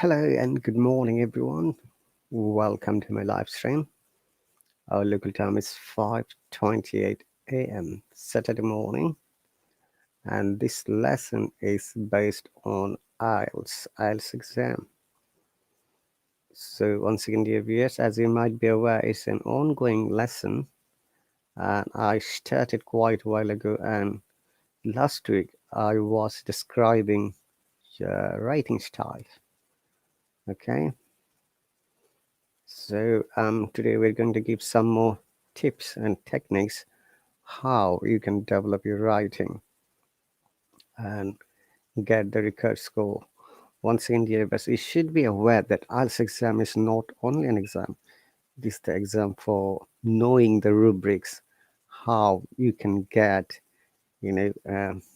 Hello and good morning, everyone. Welcome to my live stream. Our local time is 5:28 a.m. Saturday morning, and this lesson is based on IELTS exam. So once again, dear viewers, as you might be aware, it's an ongoing lesson, and I started quite a while ago. And last week I was describing writing style. Okay. So today we're going to give some more tips and techniques how you can develop your writing and get the record score. Once again, dear viewers, you should be aware that IELTS exam is not only an exam. It is the exam for knowing the rubrics, how you can get,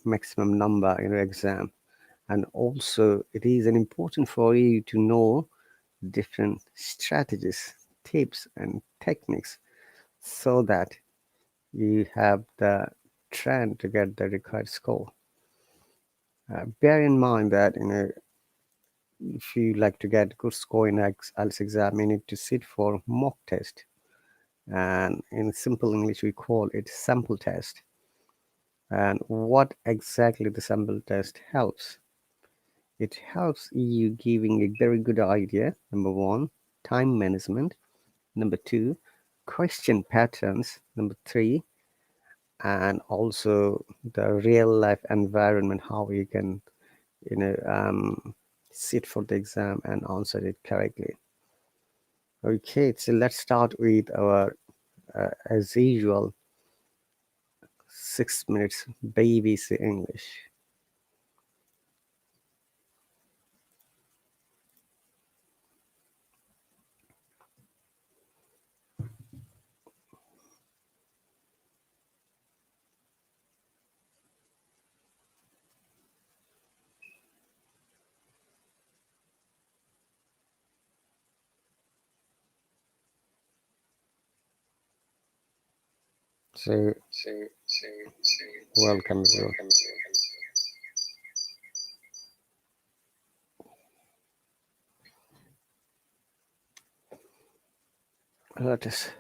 maximum number in your exam, and also it is an important for you to know different strategies, tips, and techniques so that you have the trend to get the required score. Bear in mind that if you like to get good score in IELTS exam, you need to sit for mock test, and in simple English we call it sample test. And what exactly the sample test helps? It helps you giving a very good idea. Number one, time management. Number two, question patterns. Number three, and also the real life environment, how you can sit for the exam and answer it correctly. Okay, so let's start with our as usual 6 minutes BBC English. So welcome everyone. Let us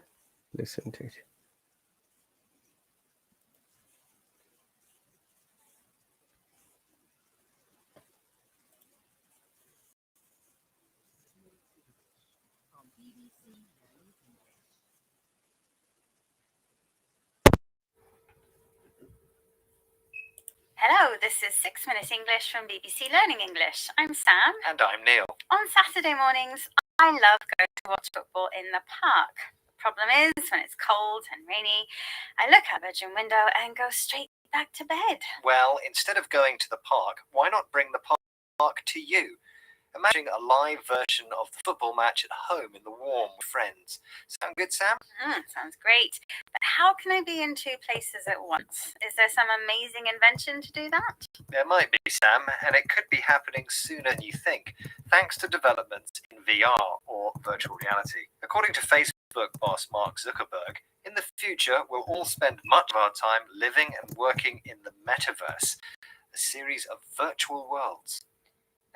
listen to it. Hello, this is 6 Minutes English from BBC Learning English. I'm Sam. And I'm Neil. On Saturday mornings, I love going to watch football in the park. The problem is, when it's cold and rainy, I look out the bedroom window and go straight back to bed. Well, instead of going to the park, why not bring the park to you? Imagine a live version of the football match at home in the warm with friends. Sound good, Sam? Sounds great. But how can I be in two places at once? Is there some amazing invention to do that? There might be, Sam, and it could be happening sooner than you think, thanks to developments in VR, or virtual reality. According to Facebook boss Mark Zuckerberg, in the future we'll all spend much of our time living and working in the metaverse, a series of virtual worlds.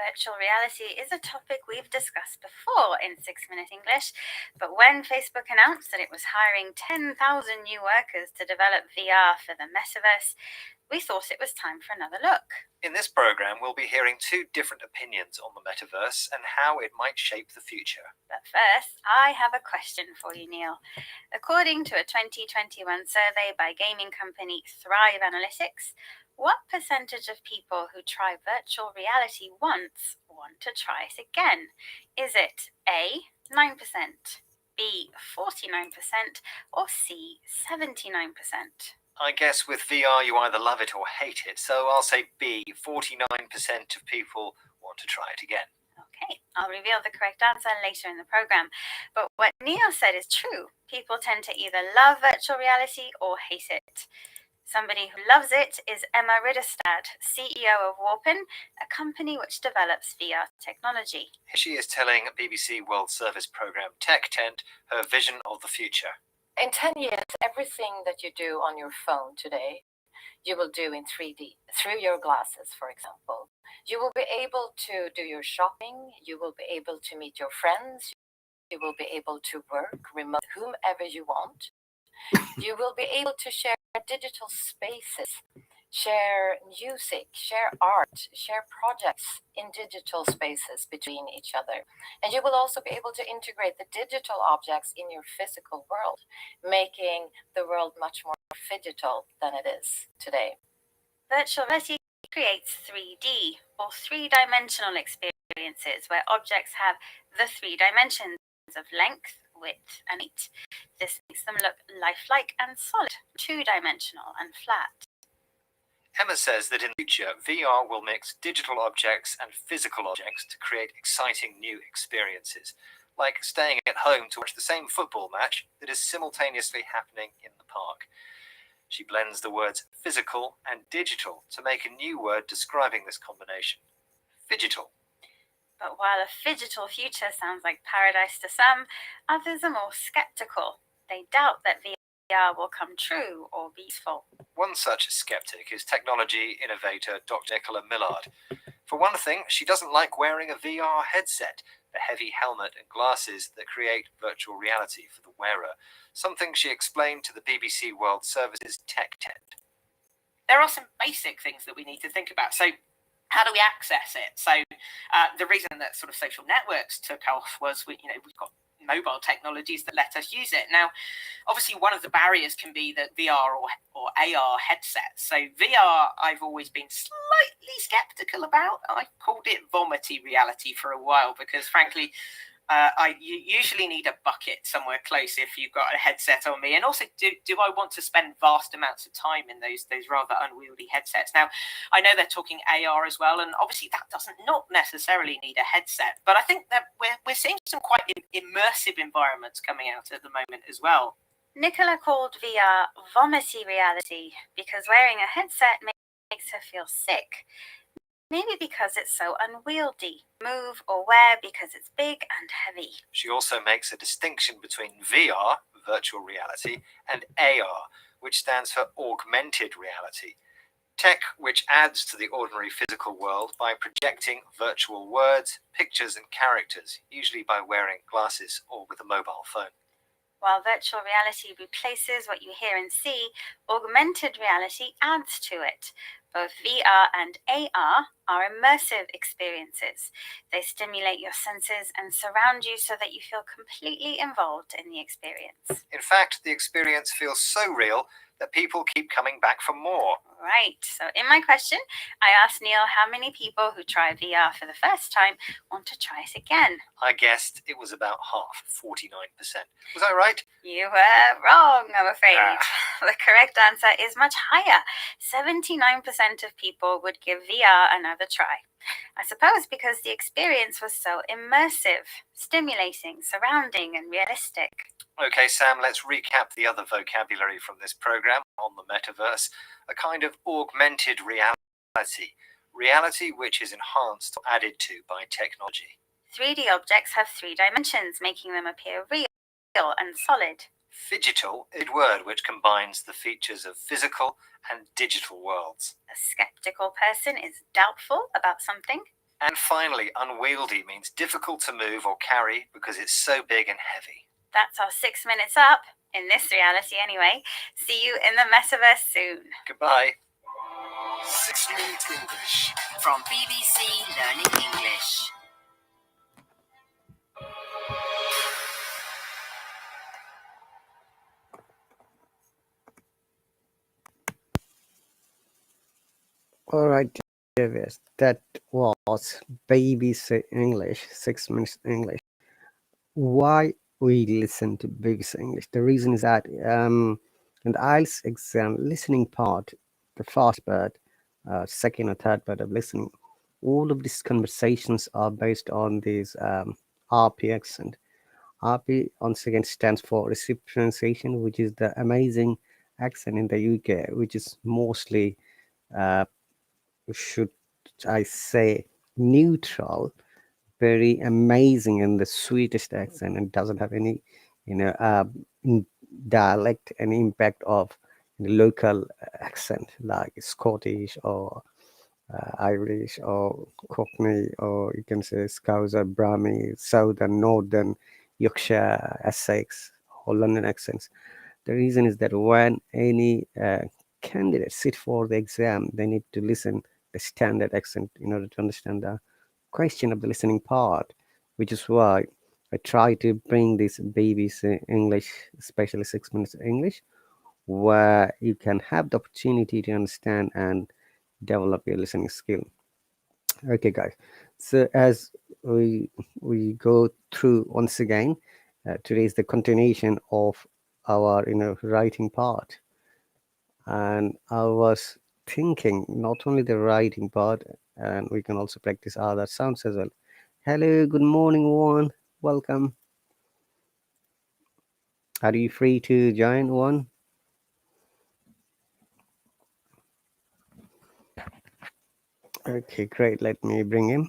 Virtual reality is a topic we've discussed before in 6 Minute English, but when Facebook announced that it was hiring 10,000 new workers to develop VR for the metaverse, we thought it was time for another look. In this program, we'll be hearing two different opinions on the metaverse and how it might shape the future. But first, I have a question for you, Neil. According to a 2021 survey by gaming company Thrive Analytics, what percentage of people who try virtual reality once want to try it again? Is it A, 9%, B, 49%, or C, 79%? I guess with VR you either love it or hate it, so I'll say B, 49% of people want to try it again. Okay, I'll reveal the correct answer later in the program. But what Neil said is true. People tend to either love virtual reality or hate it. Somebody who loves it is Emma Ridderstad, CEO of Warpin, a company which develops VR technology. Here she is telling BBC World Service Programme Tech Tent her vision of the future. In 10 years, everything that you do on your phone today, you will do in 3D, through your glasses, for example. You will be able to do your shopping. You will be able to meet your friends. You will be able to work remote, whomever you want. You will be able to share digital spaces, share music, share art, share projects in digital spaces between each other. And you will also be able to integrate the digital objects in your physical world, making the world much more digital than it is today. Virtual reality creates 3D or three-dimensional experiences where objects have the three dimensions of length, width, and height. This makes them look lifelike and solid, two-dimensional and flat. Emma says that in the future, VR will mix digital objects and physical objects to create exciting new experiences, like staying at home to watch the same football match that is simultaneously happening in the park. She blends the words physical and digital to make a new word describing this combination: phygital. But while a phygital future sounds like paradise to some, others are more skeptical. They doubt that VR will come true or be useful. One such skeptic is technology innovator Dr. Nicola Millard. For one thing, she doesn't like wearing a VR headset, the heavy helmet and glasses that create virtual reality for the wearer, something she explained to the BBC World Service's Tech Tent. There are some basic things that we need to think about. So how do we access it? So the reason that sort of social networks took off was we've got mobile technologies that let us use it. Now, obviously, one of the barriers can be the VR or AR headsets. So VR, I've always been slightly skeptical about. I called it vomity reality for a while because, frankly, you usually need a bucket somewhere close if you've got a headset on me. And also, do I want to spend vast amounts of time in those rather unwieldy headsets? Now, I know they're talking AR as well, and obviously that doesn't not necessarily need a headset. But I think that we're seeing some quite immersive environments coming out at the moment as well. Nicola called VR vomity reality because wearing a headset makes her feel sick. Maybe because it's so unwieldy. Move or wear because it's big and heavy. She also makes a distinction between VR, virtual reality, and AR, which stands for augmented reality. Tech which adds to the ordinary physical world by projecting virtual words, pictures, and characters, usually by wearing glasses or with a mobile phone. While virtual reality replaces what you hear and see, augmented reality adds to it. Both VR and AR are immersive experiences. They stimulate your senses and surround you so that you feel completely involved in the experience. In fact, the experience feels so real that people keep coming back for more. Right. So in my question, I asked Neil how many people who try VR for the first time want to try it again. I guessed it was about half, 49%. Was I right? You were wrong, I'm afraid. The correct answer is much higher. 79% of people would give VR another try. I suppose because the experience was so immersive, stimulating, surrounding, and realistic. Okay, Sam, let's recap the other vocabulary from this program on the metaverse. A kind of augmented reality. Reality which is enhanced or added to by technology. 3D objects have three dimensions, making them appear real and solid. Phygital is a word which combines the features of physical and digital worlds. A skeptical person is doubtful about something. And finally, unwieldy means difficult to move or carry because it's so big and heavy. That's our 6 minutes up, in this reality anyway. See you in the metaverse soon. Goodbye. 6 Minute English from BBC Learning English. All right, Davis, that was BBC English, 6 minutes English. Why we listen to BBC English? The reason is that in the IELTS exam listening part, the first part, second or third part of listening, all of these conversations are based on these RP accent. RP once again stands for received pronunciation, which is the amazing accent in the UK, which is mostly should I say neutral, very amazing and the sweetest accent, and doesn't have any dialect, any impact of the local accent like Scottish or Irish or Cockney, or you can say Scouser, Brahmi, Southern, Northern, Yorkshire, Essex, or London accents. The reason is that when any candidate sit for the exam, they need to listen the standard accent in order to understand the question of the listening part, which is why I try to bring this baby's English, especially 6 minutes English, where you can have the opportunity to understand and develop your listening skill. Okay, guys. So as we we go through once again, today is the continuation of our writing part, and I was thinking not only the writing part, and we can also practice other sounds as well. Hello, good morning, one. Welcome. Are you free to join, one? Okay, great. Let me bring him.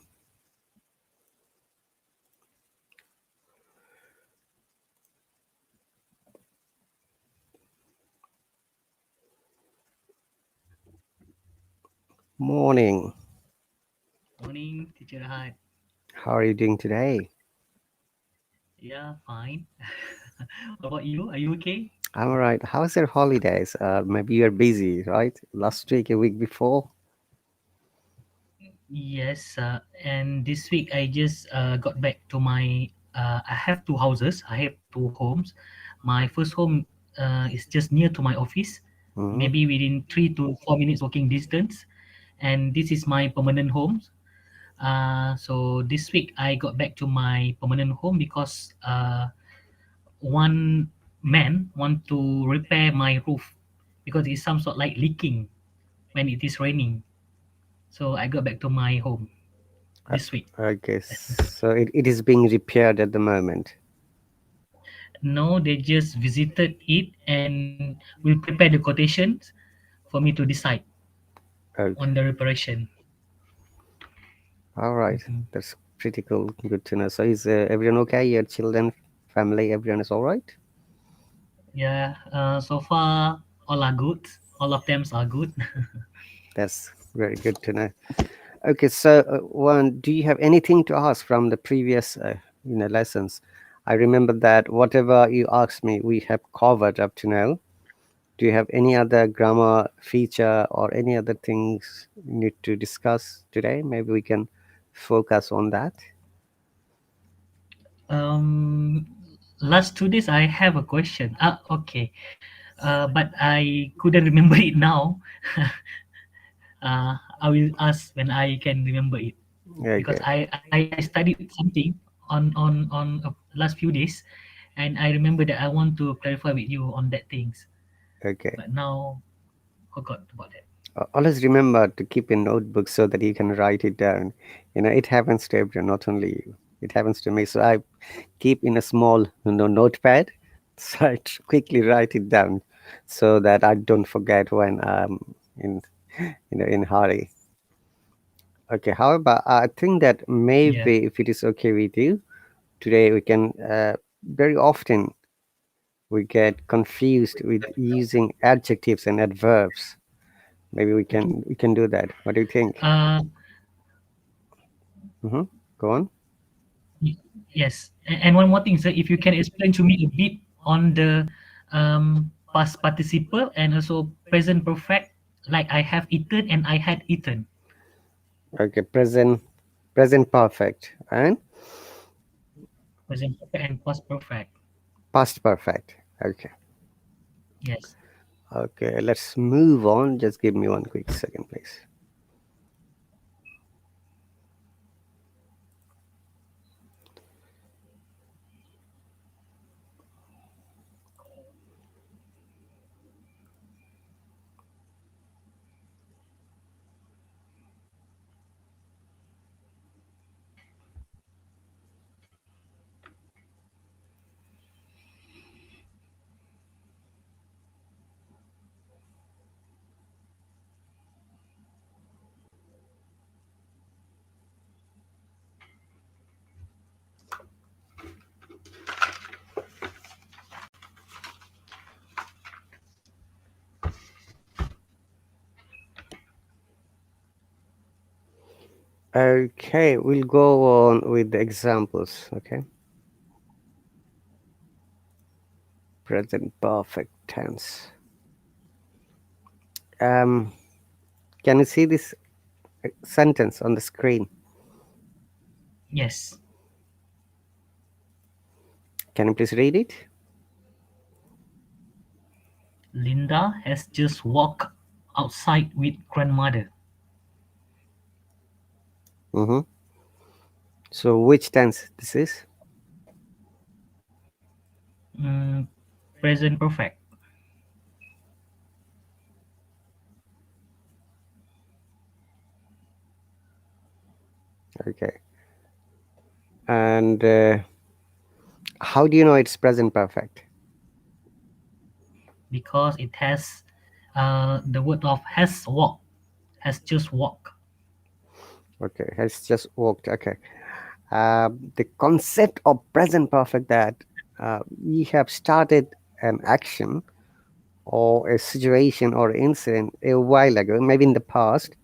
Morning. Morning, teacher Rahat. How are you doing today? Yeah, fine. What about you? Are you okay? I'm all right. How's your holidays? Maybe you're busy, right? Last week, a week before. Yes, and this week I just got back to my. I have two houses. I have two homes. My first home is just near to my office, Hmm. maybe within 3 to 4 minutes walking distance, and this is my permanent home. So this week I got back to my permanent home because one man want to repair my roof because it's some sort like leaking when it is raining. So I got back to my home Uh, this week. okay, so it is being repaired at the moment. No, they just visited it and will prepare the quotations for me to decide on Okay, the reparation. all right. Mhm. That's pretty cool. Good to know. So is everyone okay? Your children, family, everyone is all right? Yeah, so far all are good. All of them are good. That's very good to know. Okay, so one, do you have anything to ask from the previous lessons? I remember that whatever you asked me, we have covered up to now. Do you have any other grammar feature or any other things you need to discuss today? Maybe we can focus on that. um, Last 2 days I have a question. Okay. But I couldn't remember it now. I will ask when I can remember it because Okay, I studied something on last few days, and I remember that I want to clarify with you on that things, okay. but now forgot about that. Always remember to keep a notebook so that you can write it down. It happens to everyone, not only you. It happens to me. So I keep in a small, notepad. So I quickly write it down so that I don't forget when I'm in, in hurry. Okay. However, I think that Yeah. maybe if it is okay with you, today we can very often we get confused with using adjectives and adverbs. Maybe we can do that. What do you think? uh Mm-hmm. Go on. y- yes, and one more thing, sir, if you can explain to me a bit on the past participle and also present perfect, like I have eaten and I had eaten. Okay. Present perfect and Present perfect and past perfect. past perfect. Okay. Yes. Okay. Let's move on. Just give me one quick second, please. Okay, we'll go on with the examples. Okay, present perfect tense. Um, can you see this sentence on the screen? Yes. Can you please read it? Linda has just walked outside with grandmother. Mm-hmm. So which tense this is? Mm, present perfect. Okay. And how do you know it's present perfect? Because it has the word of has walked, has just walked. Okay, has just walked. Okay. The concept of present perfect, that we have started an action or a situation or incident a while ago, maybe in the past,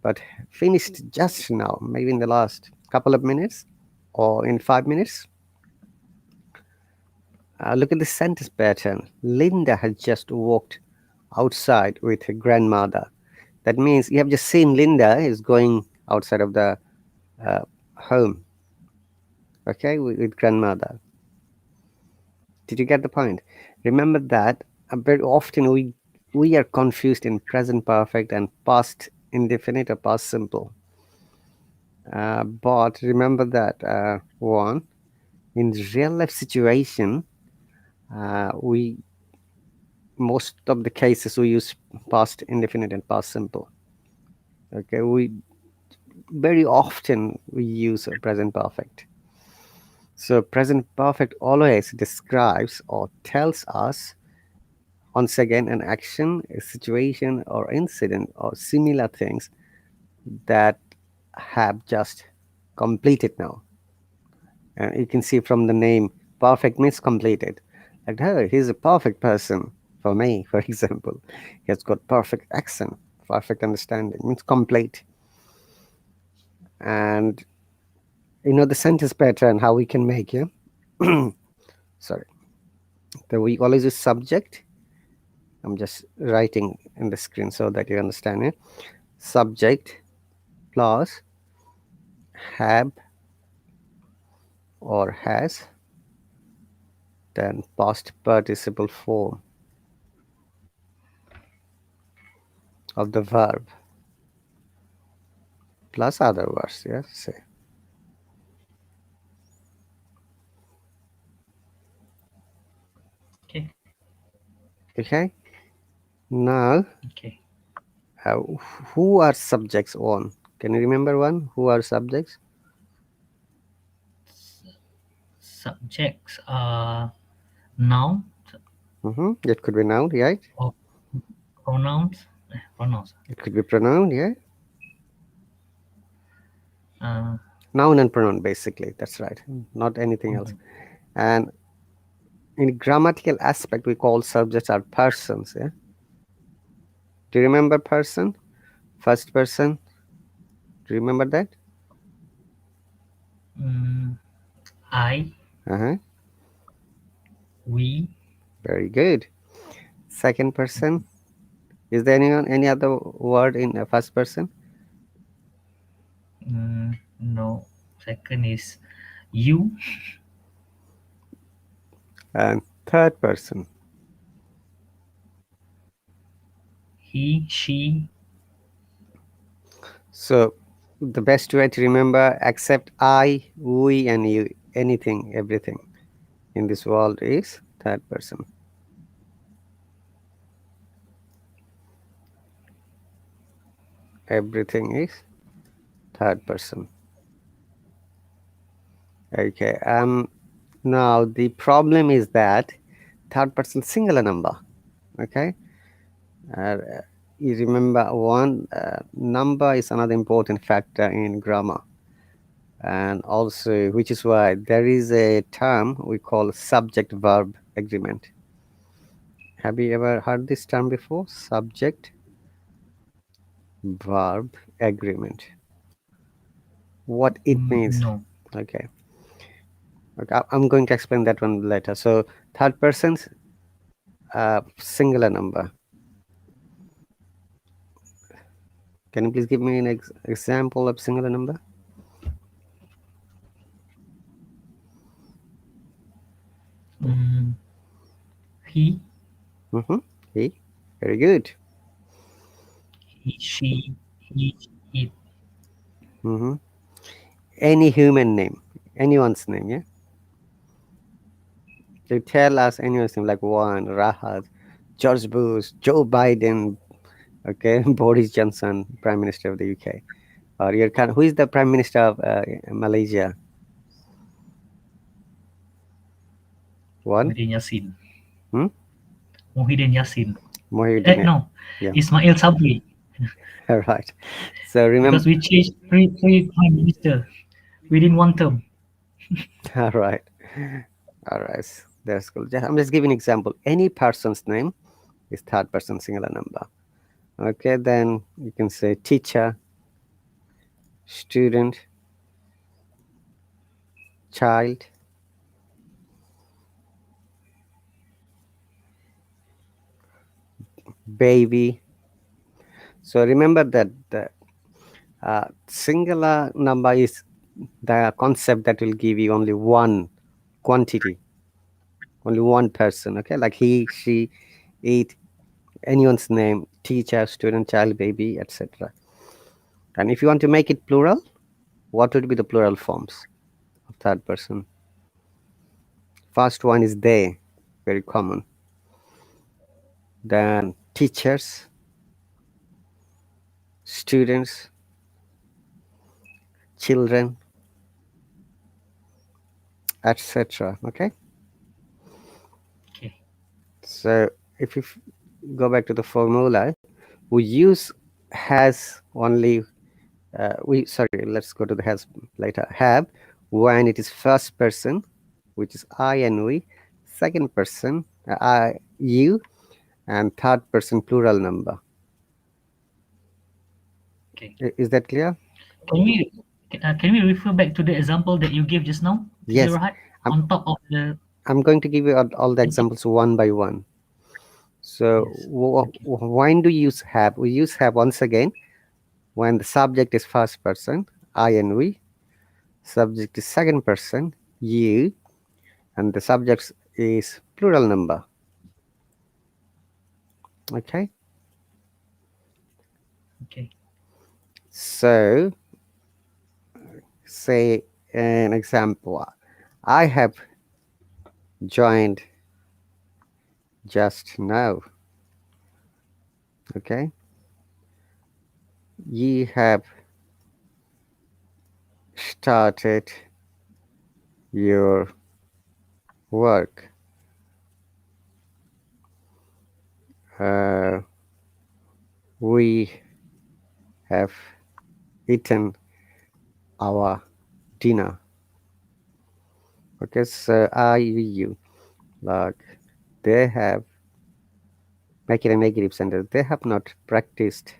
but finished just now, maybe in the last couple of minutes or in 5 minutes. Look at the sentence pattern. Linda had just walked outside with her grandmother. That means you have just seen Linda is going outside of the uh, home, okay, with grandmother. Did you get the point? Remember that very often we are confused in present perfect and past indefinite or past simple. But remember that one, in real life situation, we most of the cases we use past indefinite and past simple. Okay, we very often we use a present perfect. So present perfect always describes or tells us once again an action, a situation or incident or similar things that have just completed now. And you can see from the name, perfect means completed. Like, oh, he's a perfect person for me, for example. He has got perfect accent, perfect understanding, means complete. And you know the sentence pattern, how we can make, yeah? Sorry. So we always use subject. I'm just writing in the screen so that you understand it. Subject plus have or has, then past participle form of the verb plus other words. Yes, say. Okay. Okay. Now, Okay. uh, who are subjects on? Can you remember one? Who are subjects? Subjects are noun It could be noun, right? or pronouns. Pronouns. It could be pronoun, yeah. Uh, Noun and pronoun, basically. That's right. Not anything else. mhm. And in grammatical aspect, we call subjects are persons. Yeah. Do you remember person? First person. Do you remember that? Mm, I, Uh-huh. we, Very good. Second person. Is there any other word in first person? no. Second is you, And third person. he, she, So the best way to remember, except I, we, and you, anything, everything in this world is third person. Everything is third person. Okay. Now the problem is that third person singular number. Okay. Uh, you remember one, number is another important factor in grammar, and also which is why there is a term we call subject verb agreement. Have you ever heard this term before? Subject verb agreement. what it means? No. Okay. Okay, I'm going to explain that one later. So third person's singular number. Can you please give me an example of singular number? He, Mm-hmm. He. Very good. he, she, he, it. Mm-hmm. Any human name, anyone's name, yeah. They tell us anyone's name like Juan, Rahat, George Bush, Joe Biden, okay, Boris Johnson, Prime Minister of the UK, or your who is the Prime Minister of Malaysia? One. Muhyiddin Yassin. Hmm? Muhyiddin Yassin. Mohideen. No, Yeah. Ismail Sabri. All right. So remember. Because we changed three prime minister within one term. All right. All right. That's cool. I'm just giving an example. Any person's name is third person singular number. Okay, then you can say teacher, student, child, baby. So remember that the singular number is the concept that will give you only one quantity, only one person. Okay, like he, she, it, anyone's name, teacher, student, child, baby, etc. And if you want to make it plural, what would be the plural forms of third person? First one is they, very common. Then teachers, students, children, etc. Okay. Okay. So if you go back to the formula, we use has only. Let's go to the has later. Have when it is first person, which is I and we. Second person, I, you, and third person plural number. Okay. Is that clear? Can we refer back to the example that you gave just now? Yes. Rahat, I'm, on top of the. I'm going to give you all the examples one by one. So Yes. when do you use have? We use have once again when the subject is first person, I and we. Subject is second person, you, and the subject is plural number. Okay. Okay. So say an example. I have joined just now. Okay. You have started your work. We have eaten our dinner. Okay, so you like they have make it a negative sentence. They have not practiced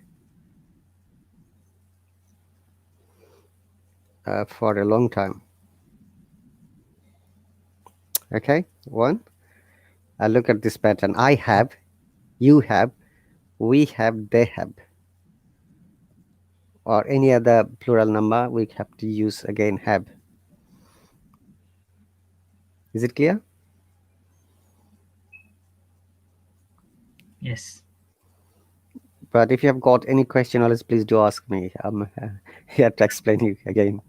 for a long time. Okay, one. Look at this pattern. I have, you have, we have, they have, or any other plural number. We have to use again have. Is it clear? Yes. But if you have got any question, always please do ask me. I'm here to explain you again.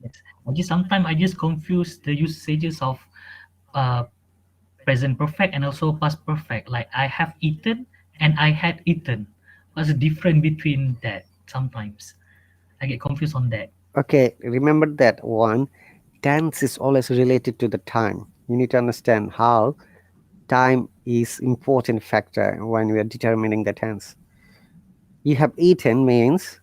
Yes. Sometimes I just confuse the usages of uh, present perfect and also past perfect. Like I have eaten and I had eaten. What's the difference between that? Sometimes I get confused on that. Okay, remember that one. Tense is always related to the time. You need to understand how time is important factor when we are determining the tense. You have eaten means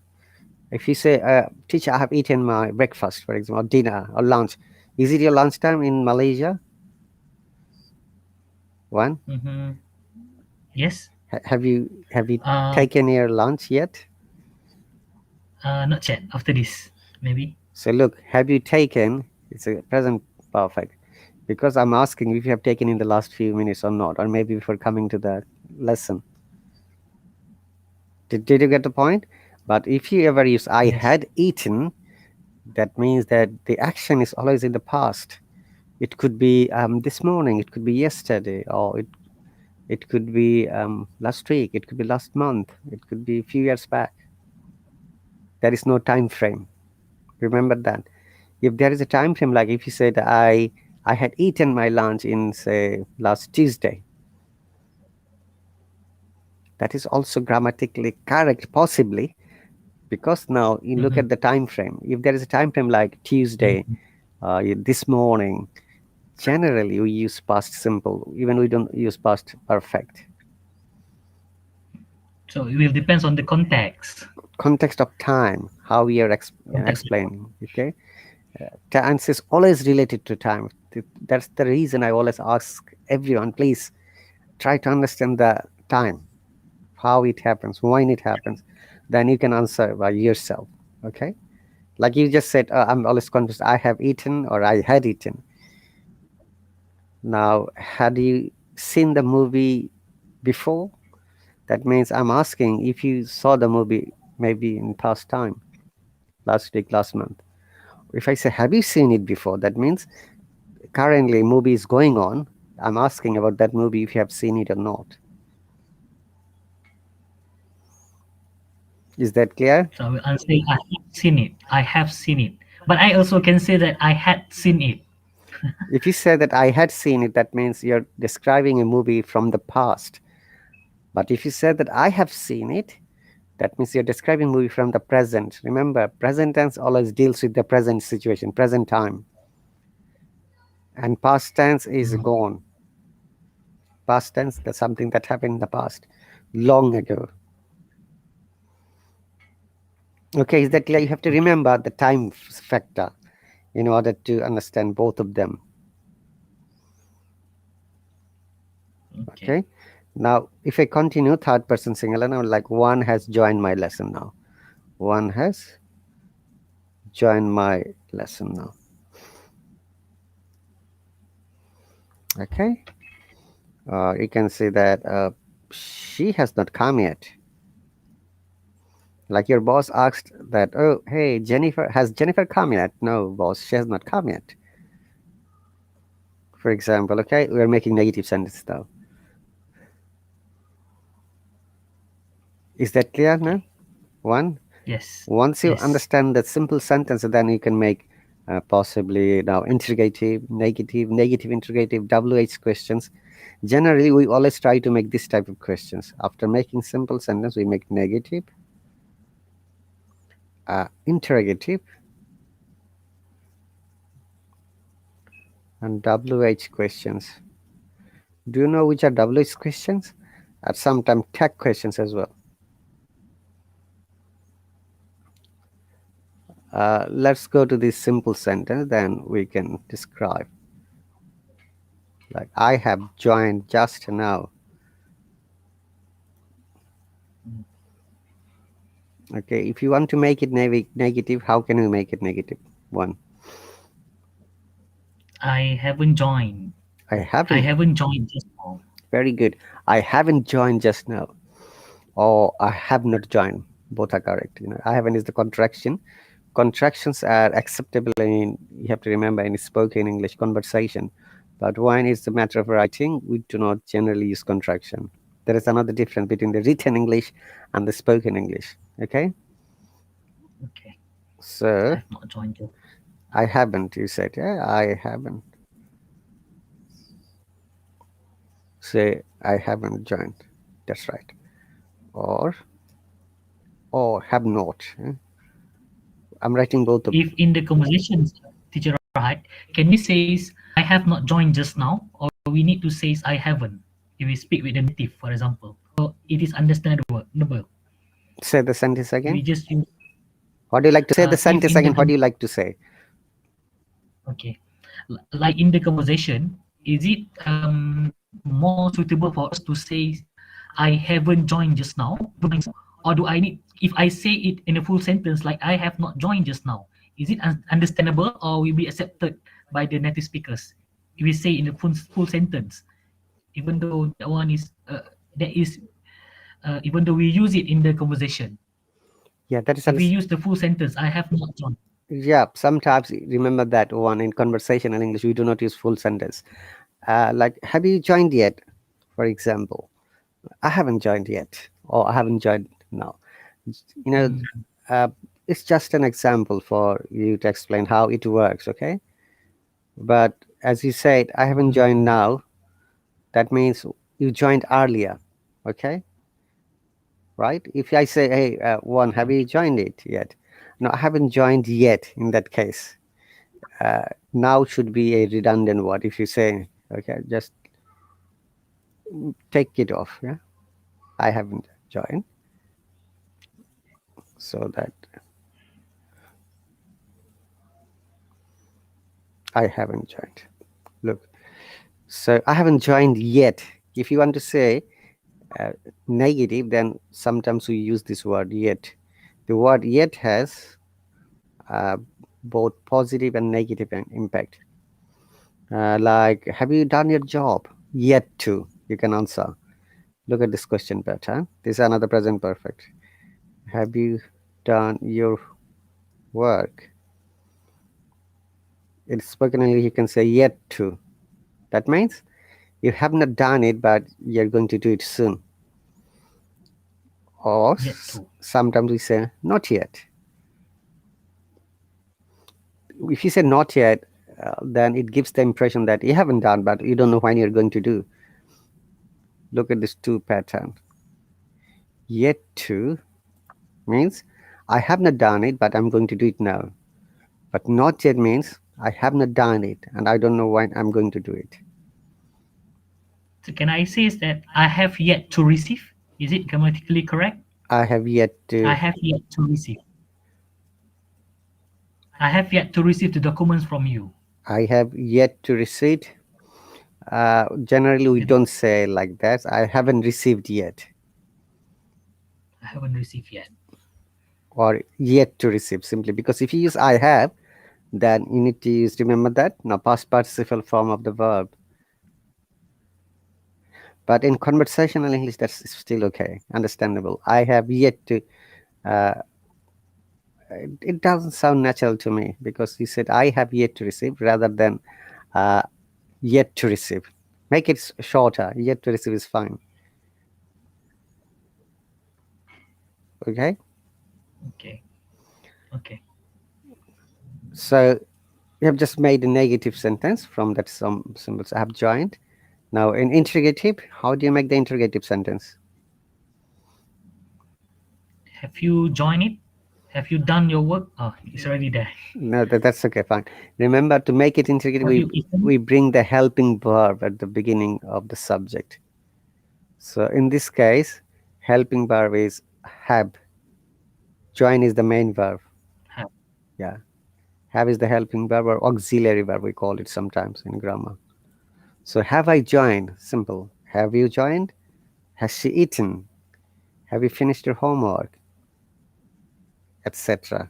if you say, teacher, I have eaten my breakfast, for example, or dinner or lunch. Is it your lunchtime in Malaysia? One. Mm-hmm. Yes. Have you Uh, taken your lunch yet? Not yet. After this, maybe. So look, have you taken? It's a present perfect. Because I'm asking if you have taken in the last few minutes or not, or maybe before coming to the lesson. Did you get the point? But if you ever use I Yes. had eaten, that means that the action is always in the past. It could be this morning, it could be yesterday, or it could be last week, it could be last month, it could be a few years back. There is no time frame. Remember that. If there is a time frame, like if you said I had eaten my lunch in say last Tuesday, that is also grammatically correct, possibly, because now you look at the time frame. If there is a time frame like Tuesday, this morning, generally we use past simple, even we don't use past perfect. So it will depends on the context. Context of time, how we are Context. explaining. Okay, tense is always related to time. That's the reason I always ask everyone, please try to understand the time, how it happens, when it happens. Then you can answer by yourself. Okay, like you just said, I'm always confused. I have eaten or I had eaten. Now, had you seen the movie before? That means I'm asking if you saw the movie maybe in past time, last week, last month. If I say, have you seen it before? That means currently movie is going on. I'm asking about that movie if you have seen it or not. Is that clear? So I'll say I have seen it. I have seen it. But I also can say that I had seen it. If you say that I had seen it, that means you're describing a movie from the past. But if you say that I have seen it, that means you're describing movie from the present. Remember, present tense always deals with the present situation, present time. And past tense is gone. Past tense, that's something that happened in the past, long ago. Okay, is that clear? You have to remember the time factor in order to understand both of them. Okay. Now, if I continue third person singular, now like one has joined my lesson now. One has joined my lesson now. Okay. You can say that she has not come yet. Like your boss asked that, oh, hey, has Jennifer come yet? No, boss, she has not come yet. For example, okay, we are making negative sentence now. Is that clear now? One? Yes. Once you Yes. understand that simple sentence, then you can make possibly now interrogative, negative, interrogative, WH questions. Generally, we always try to make this type of questions. After making simple sentence, we make negative, interrogative, and WH questions. Do you know which are WH questions? At some time, tag questions as well. Let's go to this simple sentence, then we can describe. Like, I have joined just now. Okay, if you want to make it negative, how can we make it negative? One. I haven't joined. I haven't. I haven't joined just now. Very good. I haven't joined just now. Or I have not joined. Both are correct. I haven't is the contraction. Contractions are acceptable in, you have to remember, in spoken English conversation. But when it's a matter of writing, we do not generally use contraction. There is another difference between the written English and the spoken English. Okay? Okay. So, I've not joined yet. I haven't, you said. Yeah, I haven't. Say, I haven't joined. That's right. Or have not. I'm writing both of them. If in the conversations, teacher Rahat, can we say I have not joined just now, or we need to say I haven't if we speak with the native, for example? So it is understandable. Say the sentence again. We just use. What do you like to say? The If sentence in the again. What do you like to say? Okay, like in the conversation, is it more suitable for us to say I haven't joined just now, or do I need, if I say it in a full sentence like I have not joined just now, is it understandable or will be accepted by the native speakers if we say in a full sentence, even though that one is even though we use it in the conversation? Yeah, that is If we use the full sentence, I have not joined. yeah, sometimes remember that one in conversational English we do not use full sentence. Like, have you joined yet? For example, I haven't joined yet, or I haven't joined now. You know, uh, it's just an example for you to explain how it works, okay? But as you said, I haven't joined now. That means you joined earlier, okay? Right? If I say, hey, one, have you joined it yet? No, I haven't joined yet. In that case, now should be a redundant word. If you say, okay, just take it off. Yeah, I haven't joined, so that I haven't joined. Look, so I haven't joined yet. If you want to say negative, then sometimes we use this word yet. The word yet has uh, both positive and negative impact. Like, have you done your job? Yet to. You can answer. Look at this question pattern. This is another present perfect. Have you done your work? In spoken English, you can say yet to. That means you have not done it, but you're going to do it soon. Or Yet to. sometimes we say not yet. If you say not yet, then it gives the impression that you haven't done, but you don't know when you're going to do. Look at this two pattern. Yet to means I have not done it, but I'm going to do it now. But not yet means I have not done it, and I don't know when I'm going to do it. So can I say is that I have yet to receive? Is it grammatically correct? I have yet to. I have yet to receive. I have yet to receive the documents from you. I have yet to receive. Generally, we don't say like that. I haven't received yet, I haven't received yet. or yet to receive, simply because if you use I have, then you need to use, remember that, now past participle form of the verb. But in conversational English, that's still okay, understandable. I have yet to. It doesn't sound natural to me because you said I have yet to receive rather than yet to receive. Make it shorter. Yet to receive is fine. Okay. Okay. Okay. So we have just made a negative sentence from that some symbols I have joined. Now in interrogative, how do you make the interrogative sentence? Have you joined it? Have you done your work? Oh, it's already there. No, that's okay, fine. Remember, to make it interrogative, Have you eaten? we bring the helping verb at the beginning of the subject. So in this case, helping verb is have. Join is the main verb. Have. Yeah. Have is the helping verb or auxiliary verb, we call it sometimes in grammar. So have I joined? Simple. Have you joined? Has she eaten? Have you finished your homework? Etc.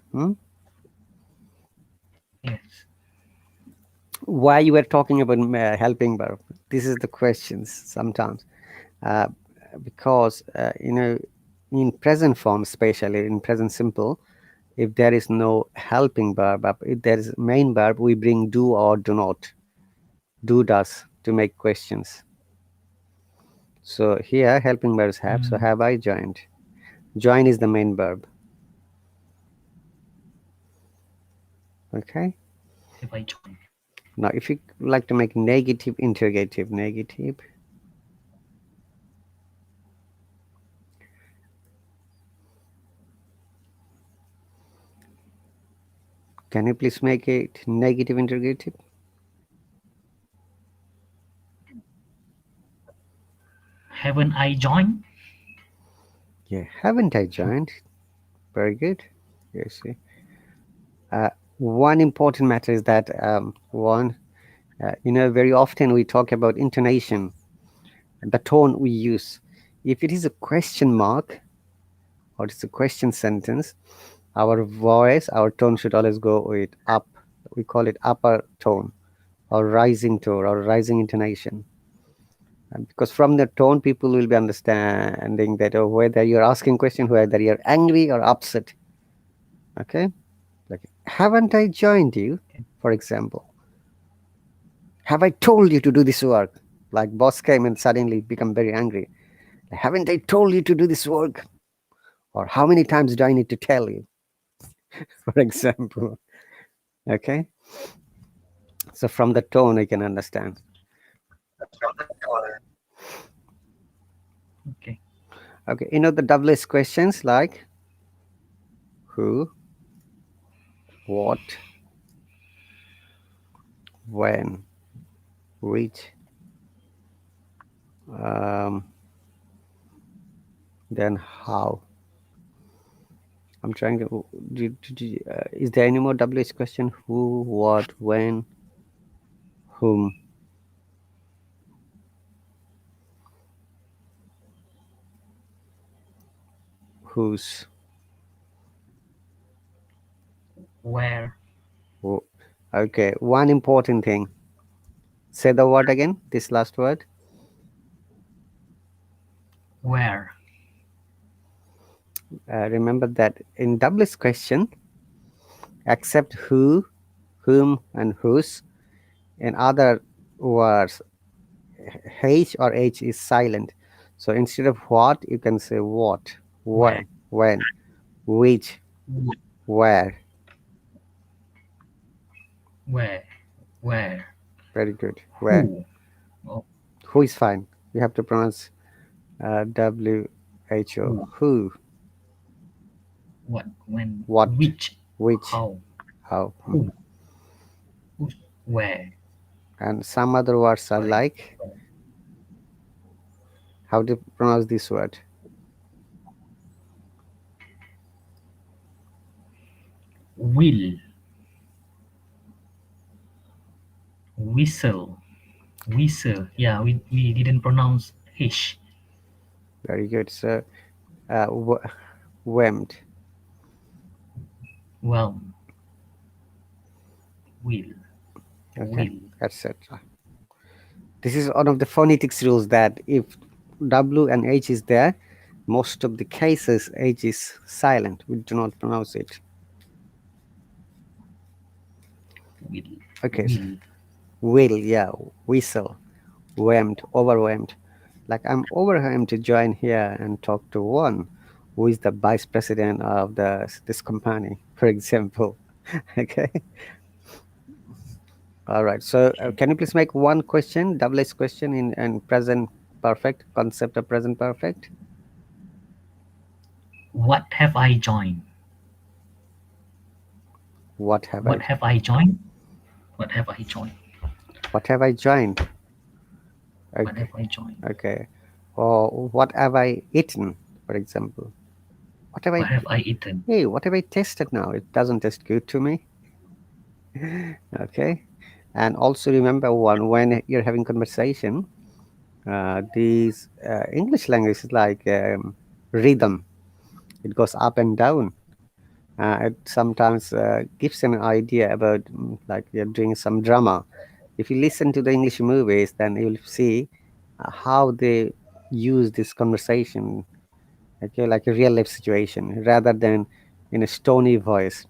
Yes. Why you were talking about helping verb? This is the questions sometimes. Because, in present form, especially in present simple, if there is no helping verb, if there is main verb, we bring do or do not. Do, does to make questions. So here helping verbs have. So have I joined? Join is the main verb. Okay. Have I joined? Now, if you like to make negative interrogative, negative. Can you please make it negative interrogative? Haven't I joined? Yeah, haven't I joined? Very good. You see. One important matter is that very often we talk about intonation, the tone we use. If it is a question mark or it's a question sentence, our voice, our tone should always go with up. We call it upper tone or rising tone or rising intonation. And because from the tone, people will be understanding that whether you're asking question, whether you're angry or upset. Okay, like haven't I joined you, for example? Have I told you to do this work? Like boss came and suddenly become very angry. Haven't I told you to do this work? Or how many times do I need to tell you? For example. Okay. So from the tone, I can understand. Okay. Okay. You know the double S questions like who, what, when, which, then how. I'm trying to. Is there any more double S question? Who, what, when, whom? Whose? Where? Who. Okay. One important thing. Say the word again. This last word. Where? Remember that in double S question, except who, whom, and whose, in other words, H or H is silent. So instead of what, you can say what, Where? when, which, where. Where? Where? Very good. Where. Who? Oh, Who is fine. You have to pronounce WHO. who? Who, What? When? what, Which? which, How? how. Who? Who's? Where? And some other words are Where? like, how to pronounce this word? Will. Whistle. Whistle. Yeah, we didn't pronounce H. Very good. So, whelmed. Well. Will. Okay, Will. etc. This is one of the phonetics rules that if W and H is there, most of the cases H is silent. We do not pronounce it. Will. Okay, so Will. will, yeah, whistle, whelmed, overwhelmed. Like I'm overwhelmed to join here and talk to one who is the vice president of this company, for example. Okay. All right. So can you please make one question, double S question in present perfect, concept of present perfect? What have I joined? What have What I have I joined? What have I joined? what have I joined? What Okay. have I joined? Okay. Or what have I eaten, for example? What have What have I eaten? hey, what have I tasted now? It doesn't taste good to me. Okay. And also remember one when you're having conversation, these English language is like rhythm. It goes up and down. It sometimes gives an idea about like you're doing some drama. If you listen to the English movies, then you'll see how they use this conversation, okay, like a real life situation rather than in a stony voice.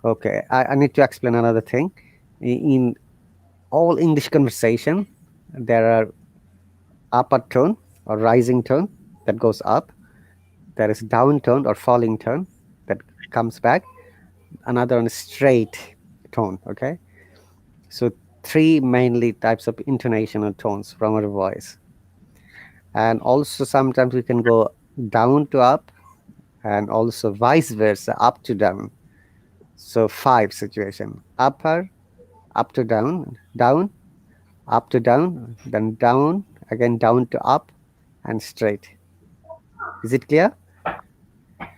Okay, I need to explain another thing. In all English conversation, there are upper tone or rising tone that goes up. There is down tone or falling tone that comes back. Another on straight tone. Okay, so three mainly types of intonation or tones from our voice, and also sometimes we can go down to up, and also vice versa, up to down. So five situation: upper, up to down, down, up to down, then down, again down to up, and straight. Is it clear?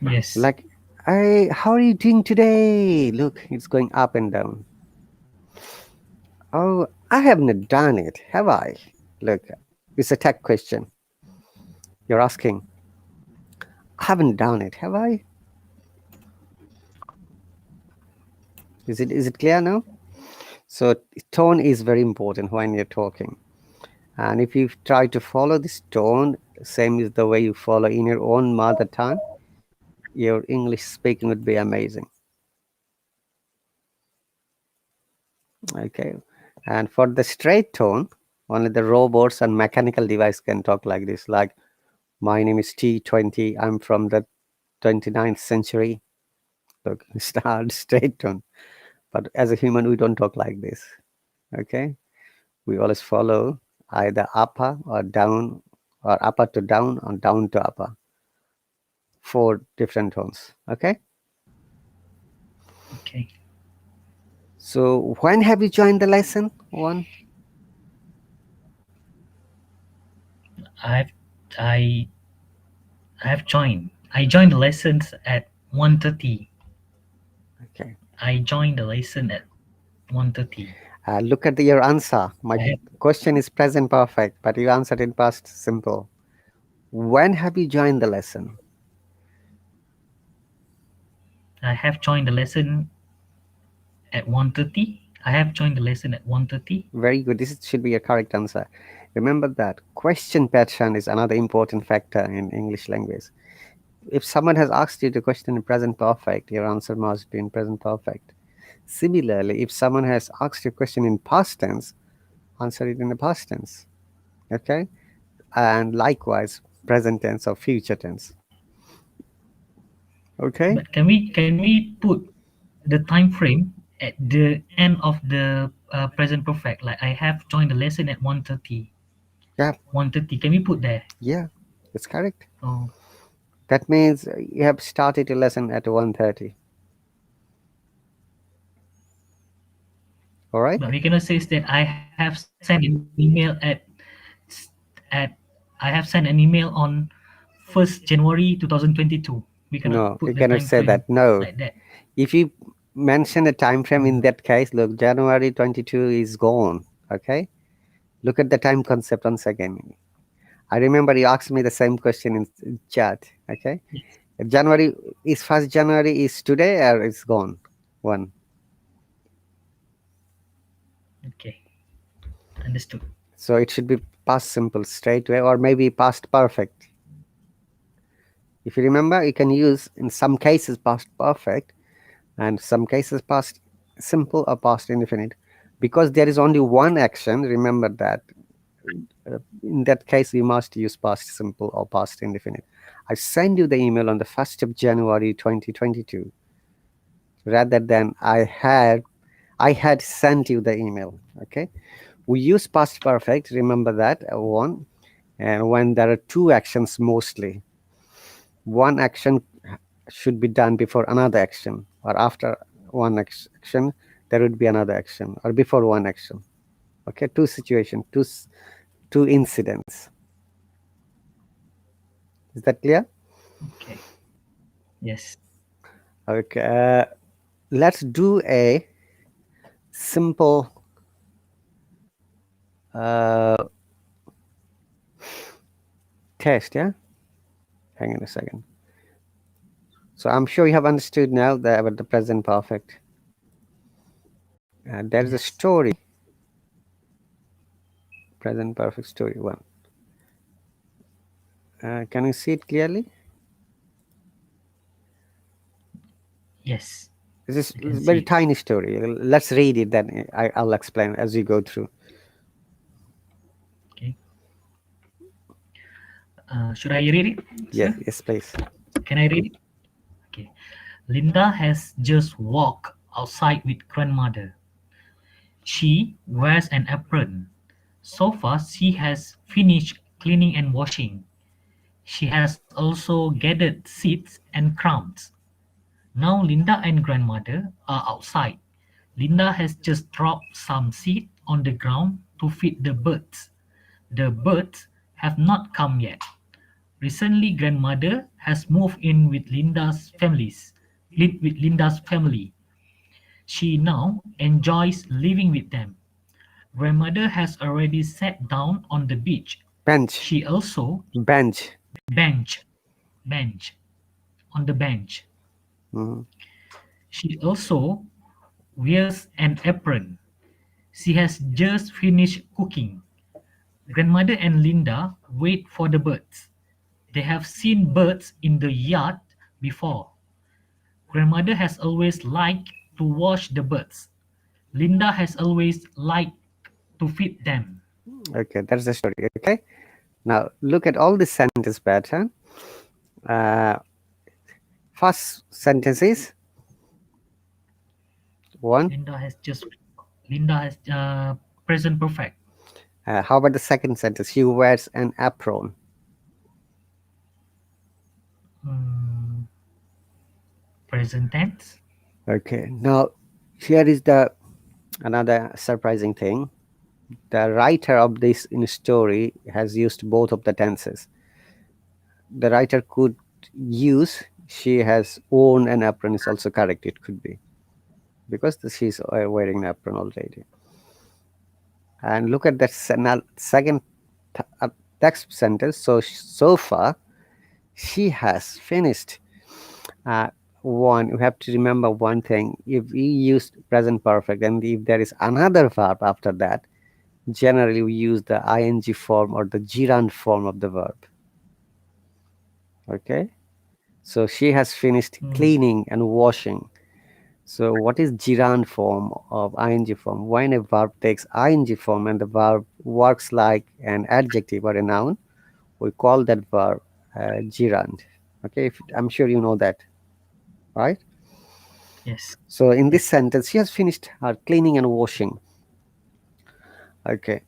Yes. Like, hey, how are you doing today? Look, it's going up and down. Oh, I haven't done it, have I? Look, it's a tech question. You're asking, haven't done it, have I? Is it clear now? So tone is very important when you're talking. And if you try to follow this tone, same as the way you follow in your own mother tongue, your English speaking would be amazing. Okay. And for the straight tone, only the robots and mechanical device can talk like this. Like, my name is T20. I'm from the 29th century. Look, start straight tone. But as a human, we don't talk like this. Okay. We always follow either upper or down, or upper to down, or down to upper. 4 different tones. Okay. Okay. So when have you joined the lesson? One. I've I I've joined. I joined the lessons at 1:30. Okay. I joined the lesson at 1:30. Look at your answer. My I have, question is present perfect, but you answered in past simple. When have you joined the lesson? I have joined the lesson at 1:30. I have joined the lesson at 1:30. Very good. This should be a correct answer. Remember that question pattern is another important factor in English language. If someone has asked you the question in present perfect, your answer must be in present perfect. Similarly, if someone has asked you a question in past tense, answer it in the past tense. Okay? And likewise, present tense or future tense. Okay? But can we put the time frame at the end of the present perfect? Like I have joined the lesson at 1:30. Yeah, 1:30. Can we put there? yeah, that's correct. Oh, That means you have started your lesson at 1:30. All right? but we cannot say that I have sent an email at I have sent an email on 1st January 2022. We cannot No, put you the cannot time say frame that. No. like that. If you mention a time frame in that case, look, January 22 is gone. Okay? Look at the time concept once again. I remember you asked me the same question in chat. Okay? Yes. January is 1st January is today or it's gone? One. Okay. Understood. So it should be past simple straight away or maybe past perfect. If you remember, you can use in some cases past perfect and some cases past simple or past indefinite. Because there is only one action, remember that. In that case, you must use past simple or past indefinite. I send you the email on the 1st of January 2022 rather than I had sent you the email. Okay, we use past perfect, remember that, one. And when there are two actions, mostly one action should be done before another action, or after one action there would be another action, or before one action. Okay, two situations, two incidents. Is that clear? Okay. Yes. Okay, let's do a simple uh, test. Yeah, hang on a second. So I'm sure you have understood now that about the present perfect. There is a Yes. story, present perfect story one. Can you see it clearly? Yes. This is I a can very see it. tiny story. Let's read it, then I'll explain as we go through. Okay. Should I read it, Yes, sir? yes, please. Can I read it? Okay. Linda has just walked outside with grandmother. She wears an apron. So far, she has finished cleaning and washing. She has also gathered seeds and crumbs. Now Linda and grandmother are outside. Linda has just dropped some seed on the ground to feed the birds. The birds have not come yet. Recently, grandmother has moved in with Linda's family. She now enjoys living with them. Grandmother has already sat down on the beach. Bench, She also bench. bench bench. on the bench. Mhm. She also wears an apron. She has just finished cooking. Grandmother and Linda wait for the birds. They have seen birds in the yard before. Grandmother has always liked to watch the birds. Linda has always liked to feed them. Okay, that's the story. Okay, now look at all the sentence pattern. Uh, First sentence is one. Linda has present perfect. How about the second sentence? He wears an apron. Mm, present tense. Okay, now here is the another surprising thing. The writer of this in story has used both of the tenses. The writer could use she has worn an apron is also correct. It could be because she's wearing an apron already. And look at that second text sentence. So far, she has finished. One, you have to remember one thing. If we use present perfect, and if there is another verb after that, generally we use the ing form or the gerund form of the verb. Okay, so she has finished cleaning and washing. So what is gerund form of ing form? When a verb takes ing form and the verb works like an adjective or a noun, we call that verb gerund. Okay, I'm sure you know that, right? Yes. So in this sentence, she has finished her cleaning and washing. Okay.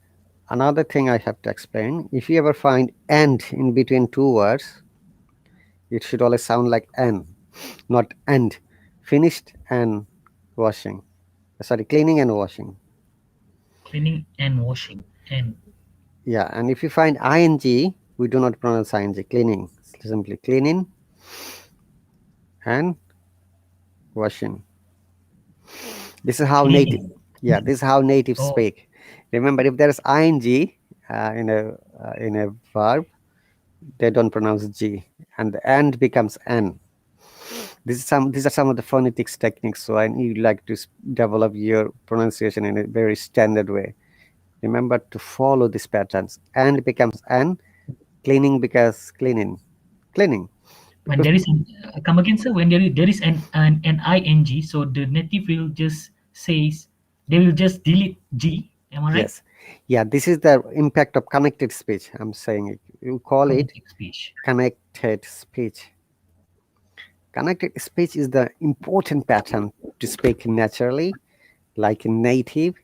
Another thing I have to explain, if you ever find and in between two words, it should always sound like an, not and. Finished and washing. Sorry, cleaning and washing. Cleaning and washing. And Yeah, and if you find ing, we do not pronounce ing. Cleaning, simply cleaning and washing. This is how native. cleaning. Yeah, this is how natives Oh, speak. Remember, if there is ing in a verb, they don't pronounce g, and the and becomes n. These are some of the phonetics techniques. So I need like to develop your pronunciation in a very standard way. Remember to follow these patterns. And becomes n. Cleaning becomes cleaning. Cleaning. when Because there is an, come again, sir. When there is an ing, so the native will just says they will just delete g. Am I right? yes, yeah, this is the impact of connected speech. I'm saying it. You call it Phonetic speech. connected speech. Connected speech is the important pattern to speak naturally, like a native,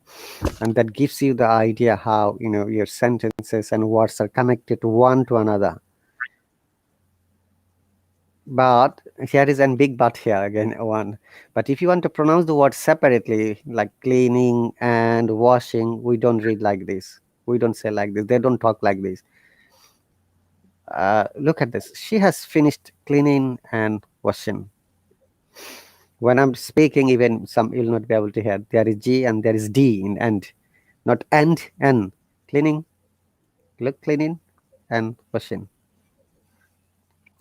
and that gives you the idea how your sentences and words are connected one to another. But here is a big but here again one. But if you want to pronounce the word separately, like cleaning and washing, we don't read like this. We don't say like this. They don't talk like this. Look at this. She has finished cleaning and washing. When I'm speaking, even some you'll not be able to hear. There is G and there is D in end, not and N. Cleaning, look, cleaning and washing.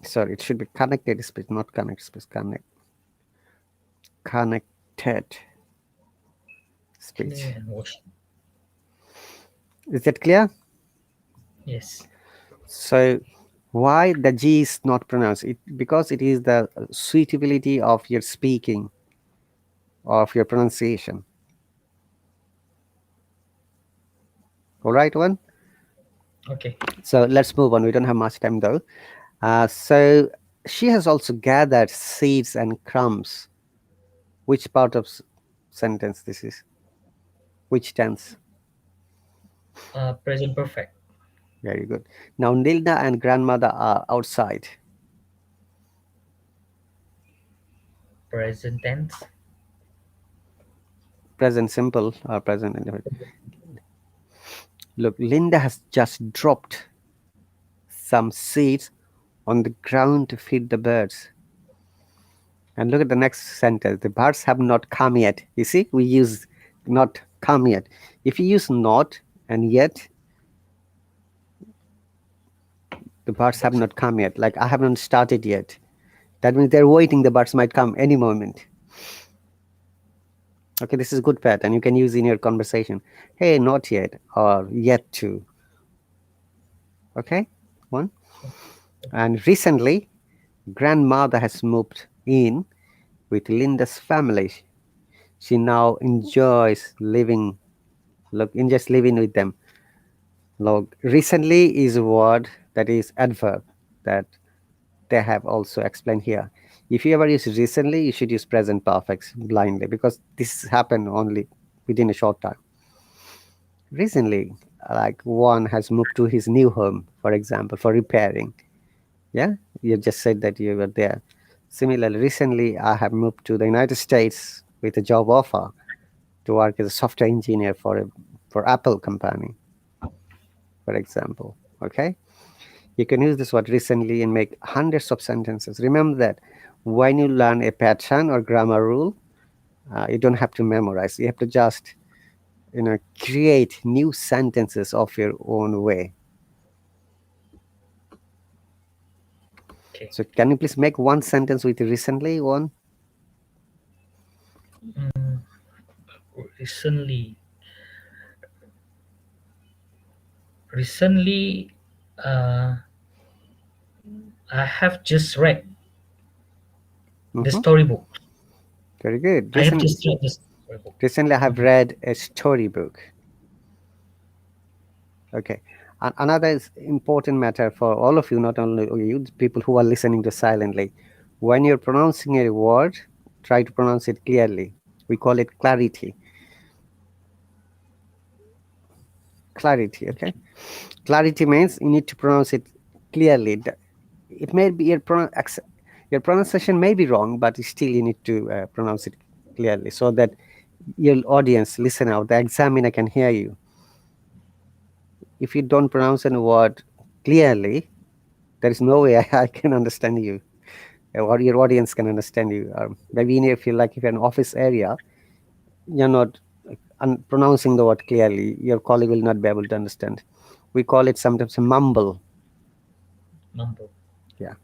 Sorry, it should be connected speech, not connected speech. Connected speech. Cleaning and washing. Is that clear? Yes. So why the G is not pronounced? Because it is the suitability of your speaking, of your pronunciation. All right, one. Okay. So let's move on. We don't have much time though. So she has also gathered seeds and crumbs. Which part of sentence this is? Which tense? Present perfect. Very good. Now Nilda and grandmother are outside. Present tense. Present simple or present indefinite. Look, Linda has just dropped some seeds on the ground to feed the birds. And look at the next sentence. The birds have not come yet. You see, we use not come yet. If you use not and yet, the birds have not come yet. Like I haven't started yet. That means they're waiting. The birds might come any moment. Okay, this is a good pattern. You can use in your conversation. Hey, not yet, or yet to. Okay, one. And recently, grandmother has moved in with Linda's family. She now enjoys living with them. Look, recently is a word that is adverb that they have also explained here. If you ever use recently, you should use present perfect blindly because this happened only within a short time. Recently, like one has moved to his new home, for example, for repairing. Yeah, you just said that you were there. Similarly, recently I have moved to the United States with a job offer to work as a software engineer for Apple company, for example. Okay, you can use this word recently and make hundreds of sentences. Remember that when you learn a pattern or grammar rule, you don't have to memorize. You have to just create new sentences of your own way. Okay. So can you please make one sentence with recently one? Mm, recently, recently, uh, I have just read the Mhm. storybook. Very good. I have just read the storybook. Recently I have Mhm. read a storybook. Okay. Another important matter for all of you, not only you, the people who are listening to silently. When you're pronouncing a word, try to pronounce it clearly. We call it clarity. Clarity, okay? Clarity means you need to pronounce it clearly. It may be your pronunciation may be wrong, but still you need to pronounce it clearly so that your audience, listener, the examiner can hear you. If you don't pronounce a word clearly, there is no way I can understand you or your audience can understand you. Maybe if you like, if you're in an office area, you're not pronouncing the word clearly, your colleague will not be able to understand. We call it sometimes a mumble. Mumble. Yeah.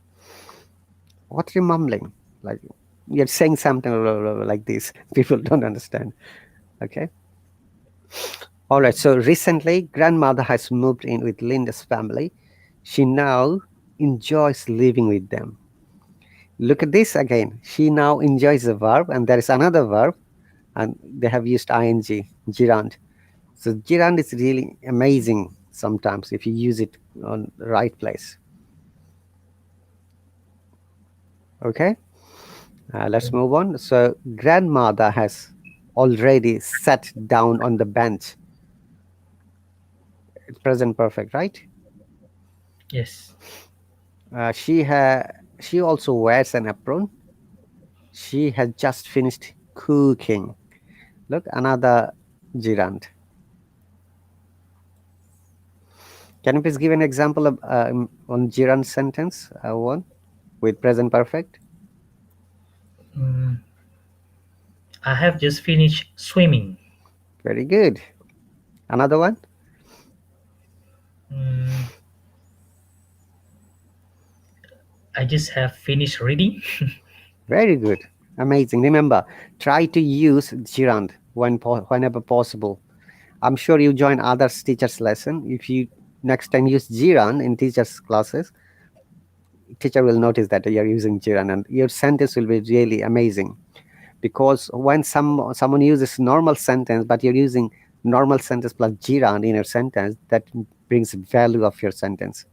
What are you mumbling? Like you're saying something like this. People don't understand. Okay. All right. So recently, grandmother has moved in with Linda's family. She now enjoys living with them. Look at this again. She now enjoys the verb, and there is another verb, and they have used ing, gerund. So gerund is really amazing sometimes if you use it on the right place. Okay, let's move on. So grandmother has already sat down on the bench. It's present perfect, right? Yes. She also wears an apron. She has just finished cooking. Look, another gerund. Can you please give an example of on gerund sentence one with present perfect? Mm, I have just finished swimming. Very good. Another one. Mm, I just have finished reading. Very good. Amazing. Remember, try to use gerund whenever possible. I'm sure you join others teachers lesson. If you next time use gerund in teachers classes, teacher will notice that you're using gerund and your sentence will be really amazing. Because when someone uses normal sentence, but you're using normal sentence plus gerund in your sentence, that brings value of your sentence.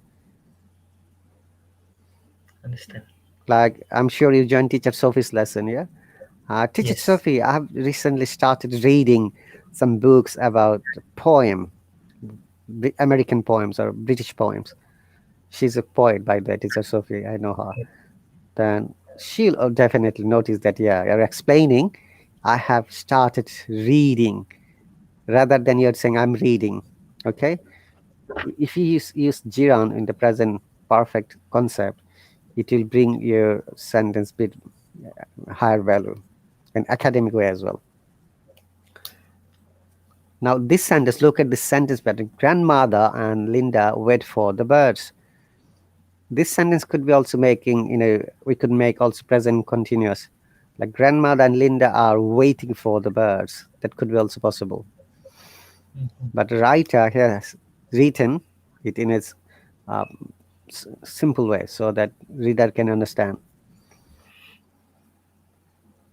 Understand? Like I'm sure you joined teacher Sophie's lesson, yeah. Teacher Yes. Sophie, I have recently started reading some books about poem, American poems or British poems. She's a poet, by the way, teacher Sophie. I know her. Then she'll definitely notice that, yeah, you're explaining. I have started reading rather than you're saying I'm reading. Okay. If you use gerund in the present perfect concept, it will bring your sentence bit higher value and academic way as well. Now, this sentence, look at this sentence pattern. Grandmother and Linda wait for the birds. This sentence could be also making, we could make also present continuous. Like grandmother and Linda are waiting for the birds. That could be also possible. But the writer has written it in its simple way so that reader can understand.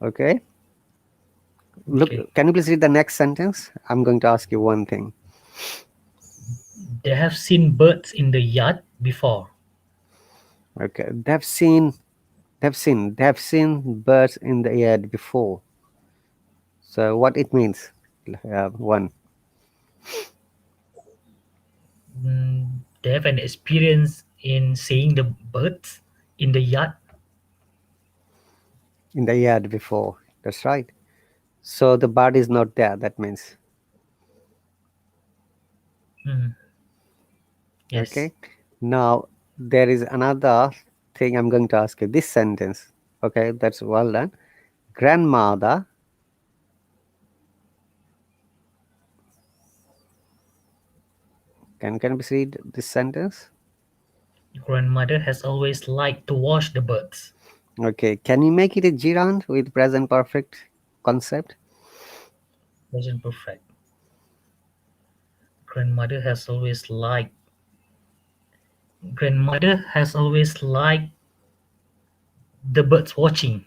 Okay. Look, Okay. can you please read the next sentence? I'm going to ask you one thing. They have seen birds in the yard before. Okay. They've seen birds in the yard before. So what it means? One. They have an experience in seeing the birds in the yard. In the yard before. That's right. So the bird is not there. That means. Yes. Okay. Now there is another thing I'm going to ask you. This sentence. Okay, that's well done. Grandmother. Can you please read this sentence? Grandmother has always liked to watch the birds. Okay. Can you make it a gerund with present perfect concept? Present perfect. Grandmother has always liked. Grandmother has always liked the birds watching.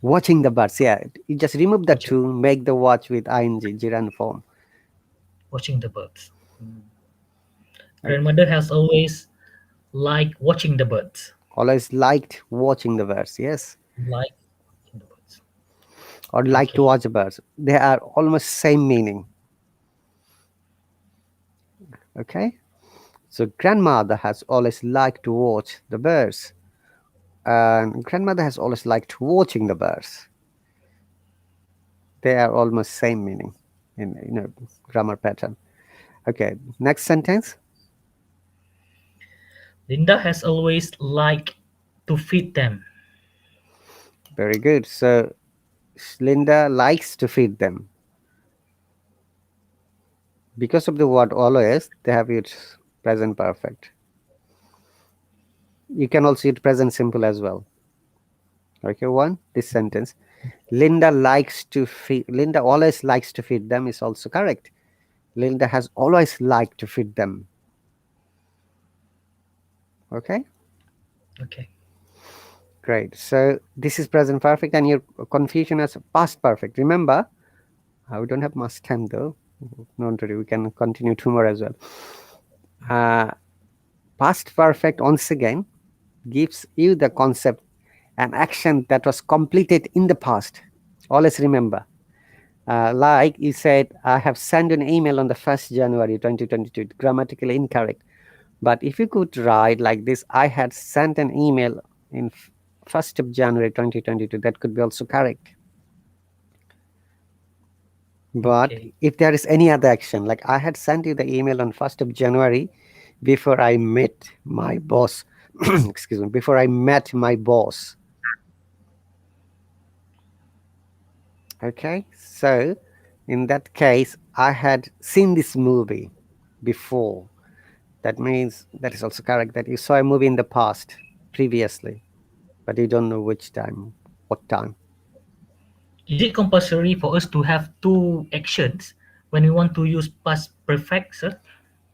Watching the birds. Yeah. You just remove the Watching. to make the watch with ing gerund form. Watching the birds. Grandmother has always liked watching the birds. Always liked watching the birds. Yes. Like watching the birds. Or like to watch birds. They are almost same meaning. Okay. So grandmother has always liked to watch the birds. And grandmother has always liked watching the birds. They are almost same meaning in grammar pattern. Okay. Next sentence. Linda has always liked to feed them. Very good. So Linda likes to feed them. Because of the word always, they have its present perfect. You can also use present simple as well. Okay, this sentence. Linda always likes to feed them is also correct. Linda has always liked to feed them. Okay? Okay. Great. So this is present perfect and your confusion is past perfect. Remember, we don't have much time though. Don't worry, we can continue tomorrow as well. Past perfect, once again, gives you the concept, an action that was completed in the past. Always remember. Like you said, I have sent an email on the 1st January 2022. Grammatically incorrect. But if you could write like this, I had sent an email in 1st of January 2022, that could be also correct. But if there is any other action, like I had sent you the email on 1st of January before I met my boss, excuse me, before I met my boss. Okay, so in that case, I had seen this movie before. That means that is also correct, that you saw a movie in the past, previously, but you don't know which time, what time. Is it compulsory for us to have two actions when we want to use past perfect, sir?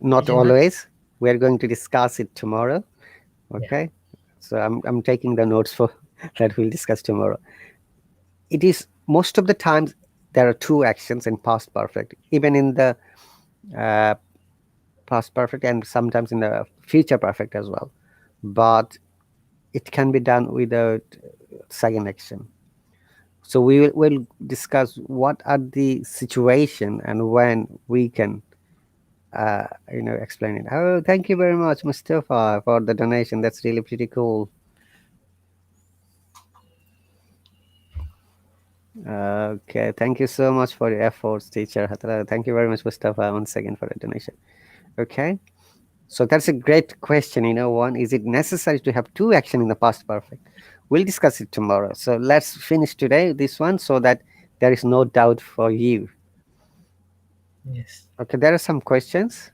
Not always. We're going to discuss it tomorrow. Okay. So I'm taking the notes for that we'll discuss tomorrow. It is most of the times there are two actions in past perfect, even in the past perfect and sometimes in the future perfect as well. But it can be done without second action. So we will discuss what are the situation and when we can explain it. Oh, thank you very much, Mustafa, for the donation. That's really pretty cool. Okay, thank you so much for your efforts, teacher. Thank you very much, Mustafa, once again for the donation. Okay, so that's a great question. One, is it necessary to have two action in the past perfect? We'll discuss it tomorrow. So let's finish today this one so that there is no doubt for you. Yes. Okay, there are some questions.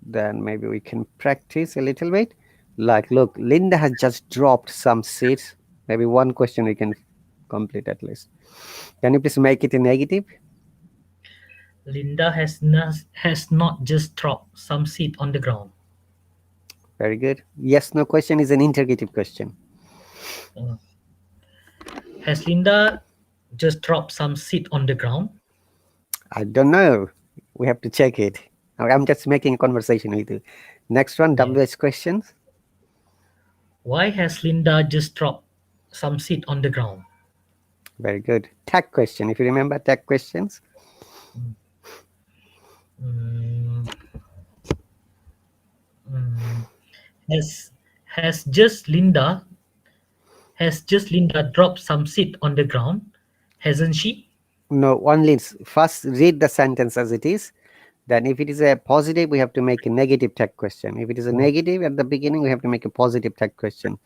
then maybe we can practice a little bit. Like, look, Linda has just dropped some seeds. Maybe one question we can complete at least. Can you please make it a negative? Linda has not just dropped some seed on the ground. Very good. Yes, no question is an interrogative question. Uh, has Linda just dropped some seed on the ground? I don't know. We have to check it. I'm just making a conversation with you. Next one, Yeah. WH questions. Why has Linda just dropped some seed on the ground? Very good. Tag question. If you remember tag questions. Mm, mm, has just Linda dropped some seed on the ground, hasn't she? No, only first read the sentence as it is. Then if it is a positive, we have to make a negative tag question. If it is a negative at the beginning, we have to make a positive tag question.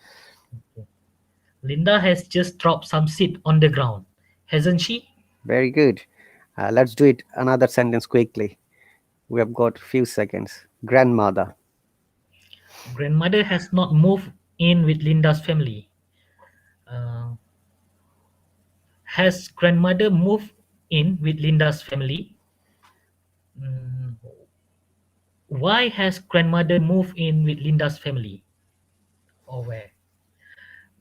Linda has just dropped some seed on the ground, hasn't she? Very good. Let's do it another sentence quickly. We have got few seconds. Grandmother. Grandmother has not moved in with Linda's family. Uh, has grandmother moved in with Linda's family? Mm, why has grandmother moved in with Linda's family? Or where?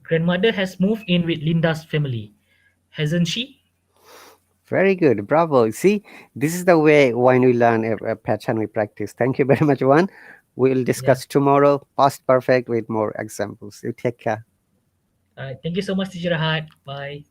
Grandmother has moved in with Linda's family, hasn't she? Very good. Bravo. See, this is the way when we learn a pattern, we practice. Thank you very much, Juan. We'll discuss tomorrow past perfect with more examples. You take care. Thank you so much, Teacher Rahat. Bye.